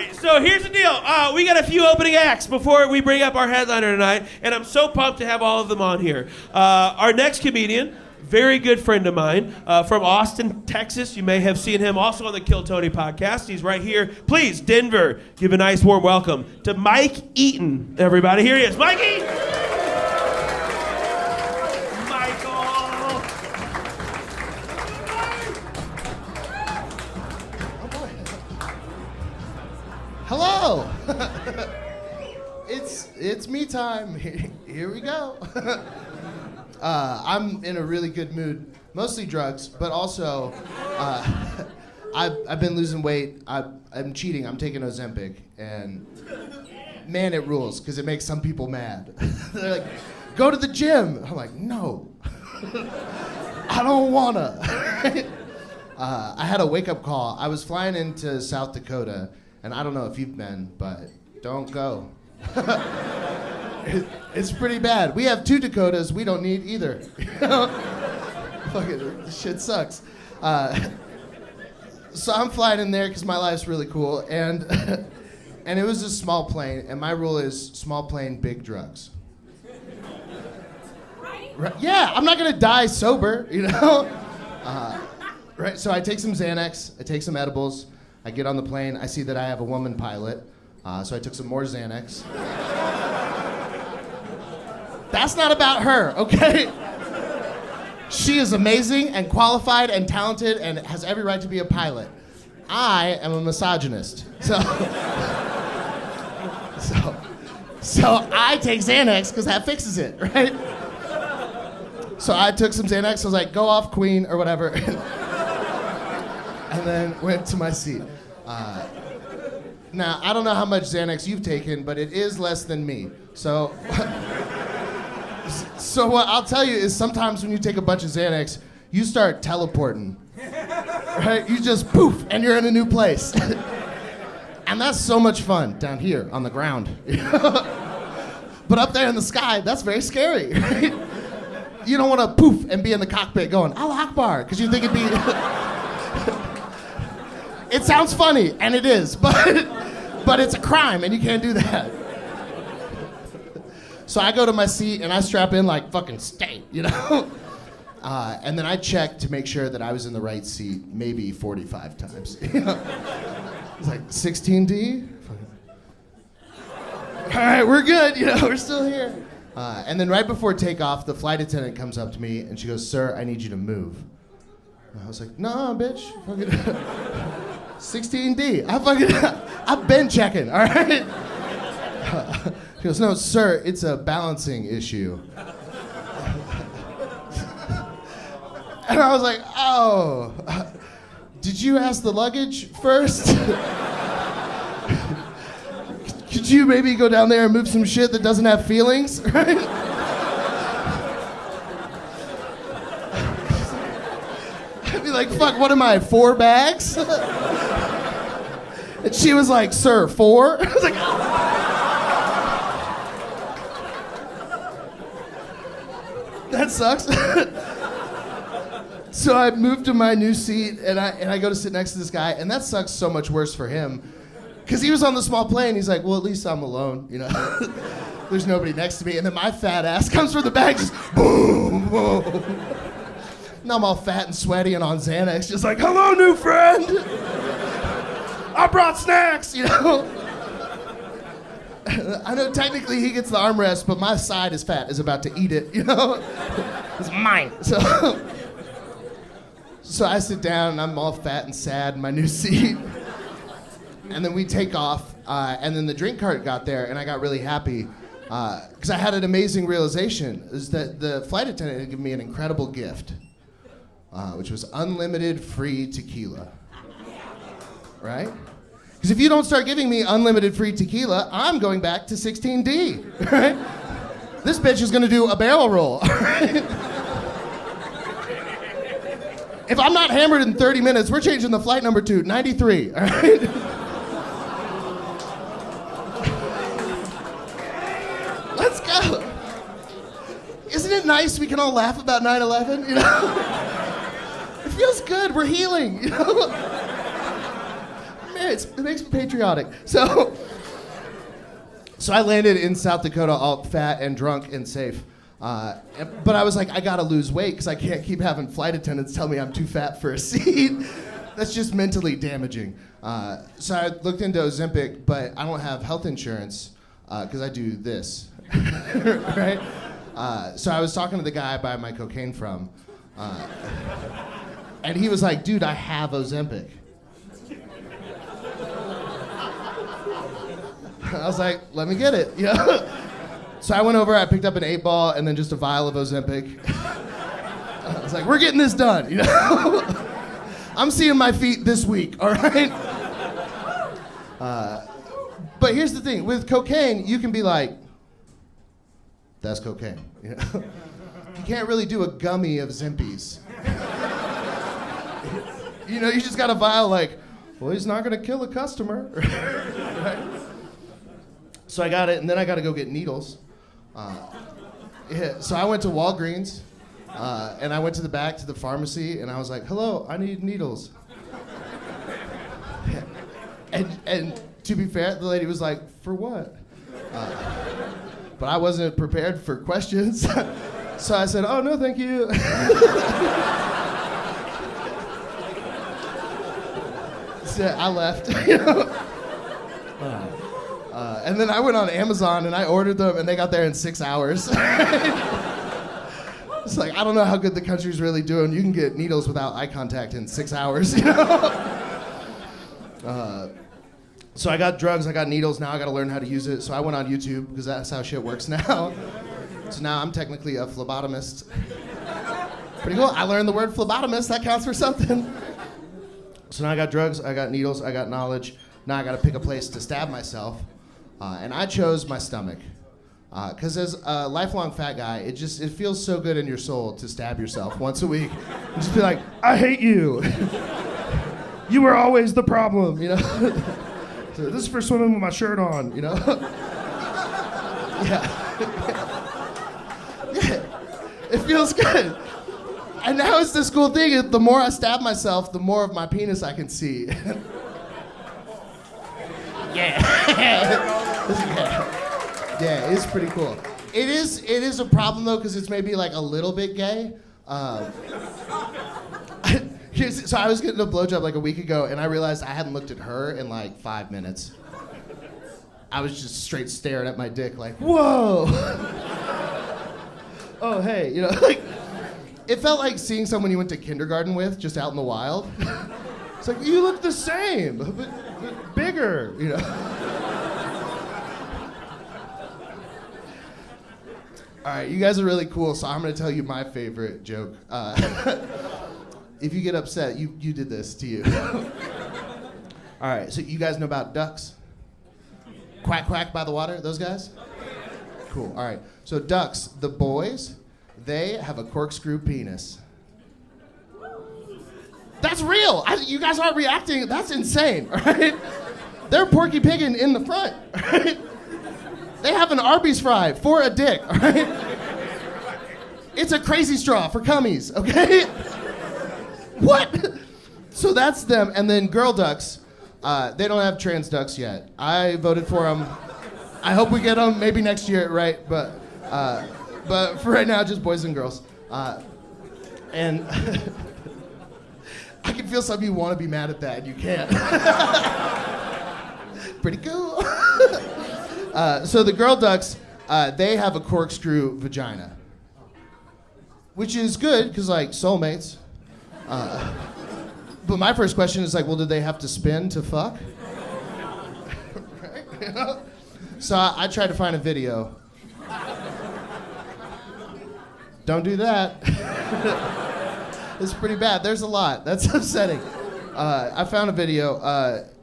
right, so here's the deal. We got a few opening acts before we bring up our headliner tonight, and I'm so pumped to have all of them on here. Our next comedian, very good friend of mine from Austin, Texas. You may have seen him also on the Kill Tony podcast. He's right here. Please, Denver, give a nice warm welcome to Mike Eaton, everybody. Here he is. Mikey! Hello. It's me time. Here we go. I'm in a really good mood, mostly drugs, but also I've been losing weight. I'm cheating. I'm taking Ozempic, and man, it rules because it makes some people mad. They're like, "Go to the gym." I'm like, "No, I don't wanna." I had a wake-up call. I was flying into South Dakota. And I don't know if you've been, but don't go. It's pretty bad. We have 2 Dakotas. We don't need either. Fucking shit sucks. So I'm flying in there because my life's really cool, and and it was a small plane. And my rule is small plane, big drugs. Right? Yeah, I'm not gonna die sober, you know. Right. So I take some Xanax. I take some edibles. I get on the plane, I see that I have a woman pilot, so I took some more Xanax. That's not about her, okay? She is amazing and qualified and talented and has every right to be a pilot. I am a misogynist. So I take Xanax because that fixes it, right? So I took some Xanax, I was like, go off, queen, or whatever. And then went to my seat. Now, I don't know how much Xanax you've taken, but it is less than me. So what I'll tell you is sometimes when you take a bunch of Xanax, you start teleporting. Right? You just poof, and you're in a new place. And that's so much fun down here on the ground. But up there in the sky, that's very scary. Right? You don't want to poof and be in the cockpit going, Allah Akbar, because you think it'd be... It sounds funny, and it is, but it's a crime, and you can't do that. So I go to my seat, and I strap in like fucking stay, you know? And then I check to make sure that I was in the right seat maybe 45 times. You know? It's like, 16D? All right, we're good, you know, we're still here. And then right before takeoff, the flight attendant comes up to me, and she goes, "Sir, I need you to move." And I was like, "Nah, bitch. 16D. I've been checking, all right?" She goes, "No, sir, it's a balancing issue." And I was like, "Oh, did you ask the luggage first?" Could you maybe go down there and move some shit that doesn't have feelings, right? I'd be like, fuck, what am I, 4 bags? And she was like, "Sir, 4?" I was like, that sucks. So I moved to my new seat, and I go to sit next to this guy, and that sucks so much worse for him. Because he was on the small plane, he's like, "Well, at least I'm alone, you know." There's nobody next to me, and then my fat ass comes from the back, just boom, boom. Now I'm all fat and sweaty and on Xanax, just like, "Hello, new friend. I brought snacks," you know. I know technically he gets the armrest, but my side is fat, is about to eat it, you know. It's mine. So I sit down, and I'm all fat and sad in my new seat. And then we take off, and then the drink cart got there, and I got really happy because I had an amazing realization, is that the flight attendant had given me an incredible gift, which was unlimited free tequila, right? Because if you don't start giving me unlimited free tequila, I'm going back to 16D, right? This bitch is gonna do a barrel roll, right? If I'm not hammered in 30 minutes, we're changing the flight number to 93, all right? Let's go. Isn't it nice we can all laugh about 9/11, you know? It feels good, we're healing, you know? It makes me patriotic. So I landed in South Dakota all fat and drunk and safe. But I was like, I gotta lose weight because I can't keep having flight attendants tell me I'm too fat for a seat. That's just mentally damaging. So I looked into Ozempic, but I don't have health insurance because I do this, right? So I was talking to the guy I buy my cocaine from, and he was like, dude, I have Ozempic. I was like, let me get it, you know? So I went over, I picked up an 8-ball and then just a vial of Ozempic. I was like, we're getting this done, you know? I'm seeing my feet this week, all right? But here's the thing, with cocaine, you can be like, that's cocaine, you know? You can't really do a gummy of Zimpies. You know, you just got a vial like, well, he's not gonna kill a customer, right? So I got it, and then I got to go get needles. So I went to Walgreens, and I went to the back to the pharmacy, and I was like, hello, I need needles. And to be fair, the lady was like, for what? But I wasn't prepared for questions. So I said, oh, no, thank you. So I left, you know? And then I went on Amazon and I ordered them and they got there in 6 hours. It's like, I don't know how good the country's really doing. You can get needles without eye contact in 6 hours, you know? So I got drugs, I got needles, now I gotta learn how to use it. So I went on YouTube because that's how shit works now. So now I'm technically a phlebotomist. Pretty cool, I learned the word phlebotomist, that counts for something. So now I got drugs, I got needles, I got knowledge. Now I gotta pick a place to stab myself. And I chose my stomach. Because as a lifelong fat guy, it feels so good in your soul to stab yourself once a week. And just be like, I hate you. You were always the problem, you know? So this is for swimming with my shirt on, you know? Yeah. Yeah. It feels good. And now it's this cool thing, the more I stab myself, the more of my penis I can see. Yeah. Yeah, it's pretty cool. It is a problem though, because it's maybe like a little bit gay. So I was getting a blowjob like a week ago, and I realized I hadn't looked at her in like 5 minutes. I was just straight staring at my dick like, whoa. Oh, hey, you know, like, it felt like seeing someone you went to kindergarten with just out in the wild. It's like, you look the same, but bigger, you know. All right, you guys are really cool, so I'm gonna tell you my favorite joke. If you get upset, you did this to you. All right, so you guys know about ducks? Quack, quack by the water, those guys? Cool, all right. So ducks, the boys, they have a corkscrew penis. That's real. You guys aren't reacting. That's insane, all right? They're Porky Piggin in the front, all right? They have an Arby's fry for a dick, all right? It's a crazy straw for cummies, okay? What? So that's them. And then girl ducks, they don't have trans ducks yet. I voted for them. I hope we get them maybe next year, right? But for right now, just boys and girls. And I can feel some of you want to be mad at that, and you can't. Pretty cool. So the girl ducks, they have a corkscrew vagina, which is good because like soulmates. But my first question is like, well, did they have to spin to fuck? Right? You know? So I tried to find a video. Don't do that. It's pretty bad. There's a lot. That's upsetting. I found a video.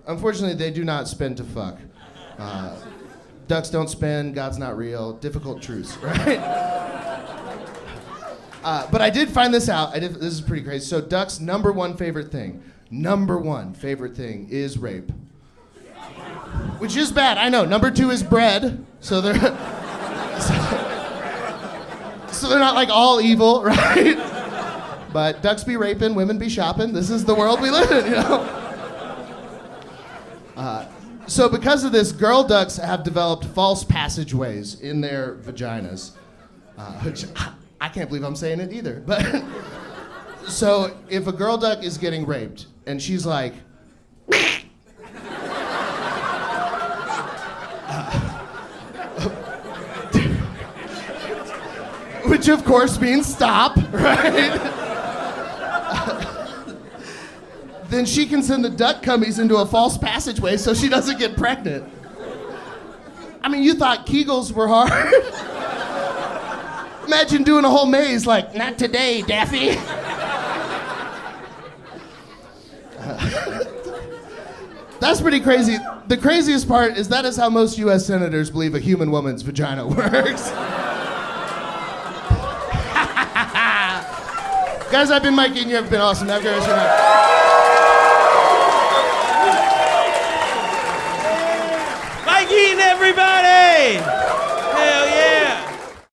Unfortunately, they do not spin to fuck. Ducks don't spin, God's not real, difficult truths, right? But I did find this out. This is pretty crazy. So ducks' number one favorite thing is rape. Which is bad, I know. Number 2 is bread. So they're so they're not like all evil, right? But ducks be raping, women be shopping. This is the world we live in, you know? So because of this, girl ducks have developed false passageways in their vaginas, which I can't believe I'm saying it either. But so if a girl duck is getting raped and she's like, which of course means stop, right? Then she can send the duck cummies into a false passageway so she doesn't get pregnant. I mean, you thought Kegels were hard? Imagine doing a whole maze like, not today, Daffy. That's pretty crazy. The craziest part is that is how most U.S. senators believe a human woman's vagina works. Guys, I've been Mike, and you've been awesome. Have a great rest of your night.